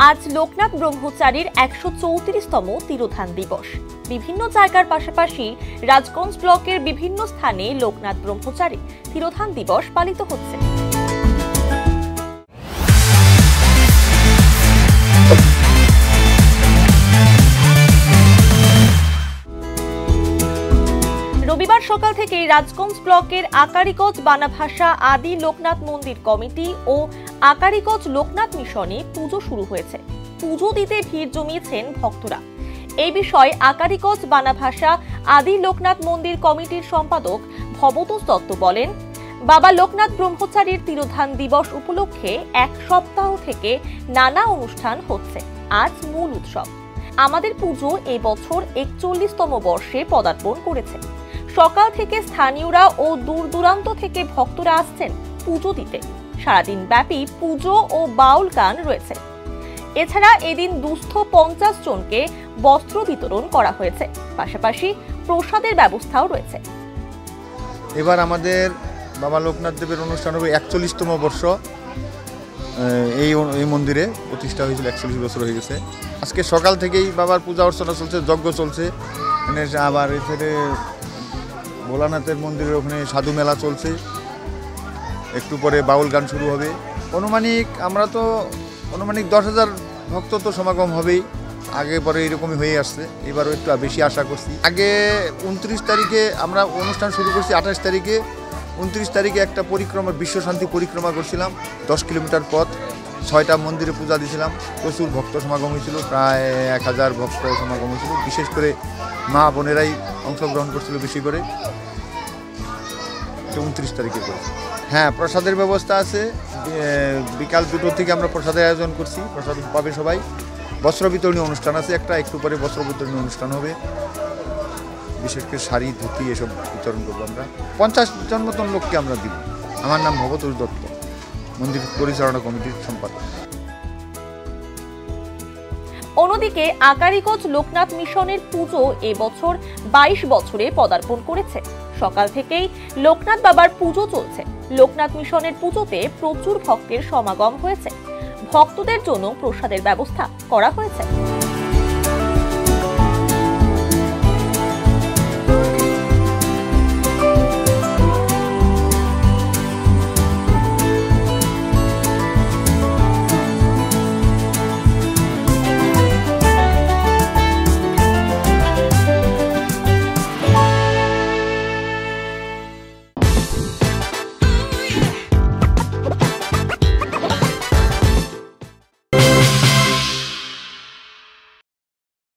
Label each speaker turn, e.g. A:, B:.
A: আজ লোকনাথ ব্রহ্মচারীর ১৩৪তম তিরোধান দিবস। বিভিন্ন জায়গার পাশাপাশি রাজগঞ্জ ব্লকের বিভিন্ন স্থানে লোকনাথ ব্রহ্মচারী তিরোধান দিবস পালিত হচ্ছে। রবিবার সকাল থেকে রাজগঞ্জ ব্লকের আকারিগঞ্জ বানাভাষা আদি লোকনাথ মন্দির কমিটি ও আকারিগঞ্জ লোকনাথ মিশনে পুজো শুরু হয়েছে। পুজো দিতে ভিড় জমিয়েছেন ভক্তরা। এই বিষয়ে আকারিগঞ্জ বানাভাষা আদি লোকনাথ মন্দির কমিটির সম্পাদক ভবতোষ দত্ত বলেন, বাবা লোকনাথ ব্রহ্মচারীর তিরোধান দিবস উপলক্ষে এক সপ্তাহ থেকে নানা অনুষ্ঠান হচ্ছে। আজ মূল উৎসব। আমাদের পুজো এবছর ৪১তম বর্ষে পদার্পণ করেছে। সকাল থেকে স্থানীয়রা ও দূর দূরান্ত থেকে ভক্তরা আসছেন পুজো দিতে। সারাদিন ব্যাপী পুজো ও বাউল গান রয়েছে। এছাড়া এদিন দুস্থ ৫০ জনকে বস্ত্র বিতরণ করা হয়েছে। পাশাপাশি প্রসাদের ব্যবস্থাও রয়েছে।
B: এবার আমাদের বাবা লোকনাথ দেবের অনুষ্ঠান হবে ৪১তম বর্ষ। এই মন্দিরে প্রতিষ্ঠা হয়েছিল, ৪১ বছর হয়ে গেছে। আজকে সকাল থেকেই বাবার পূজা অর্চনা চলছে, যজ্ঞ চলছে। আবার এখানে ভোলানাথের মন্দিরের ওখানে সাধু মেলা চলছে। একটু পরে বাউল গান শুরু হবে। অনুমানিক ১০,০০০ ভক্ত তো সমাগম হবেই। আগে পরে এরকমই হয়ে আসছে। এবারও একটু বেশি আশা করছি। আগে ২৯ তারিখে আমরা অনুষ্ঠান শুরু করছি। ২৮ তারিখে ২৯ তারিখে একটা পরিক্রমা, বিশ্ব শান্তি পরিক্রমা করছিলাম। ১০ কিলোমিটার পথ, ৬টা মন্দিরে পূজা দিয়েছিলাম। প্রচুর ভক্ত সমাগম হয়েছিল, প্রায় ১,০০০ ভক্ত সমাগম হয়েছিল। বিশেষ করে মা বোনেরাই অংশগ্রহণ করছিল বেশি করে। ২৯ তারিখে করে। হ্যাঁ, প্রসাদের ব্যবস্থা আছে। বিকাল ২টো থেকে আমরা প্রসাদের আয়োজন করছি। প্রসাদ পাবে সবাই। বস্ত্র বিতরণী অনুষ্ঠান আছে একটা, একটু পরে বস্ত্র বিতরণী অনুষ্ঠান হবে। বিশেষ করে শাড়ি, ধুতি এসব বিতরণ করবো আমরা। ৫০ জন মতন লোককে আমরা দিব। আমার নাম ভবতোষ দত্ত, মন্দির পরিচালনা কমিটির সম্পাদক।
A: অন্যদিকে আকারিগঞ্জ লোকনাথ মিশনের পুজো এবছর ২২ বছরে পদার্পণ করেছে। সকাল থেকেই লোকনাথ বাবার পুজো চলছে। লোকনাথ মিশনের পুজোতে প্রচুর ভক্তের সমাগম হয়েছে। ভক্তদের জন্য প্রসাদের ব্যবস্থা করা হয়েছে।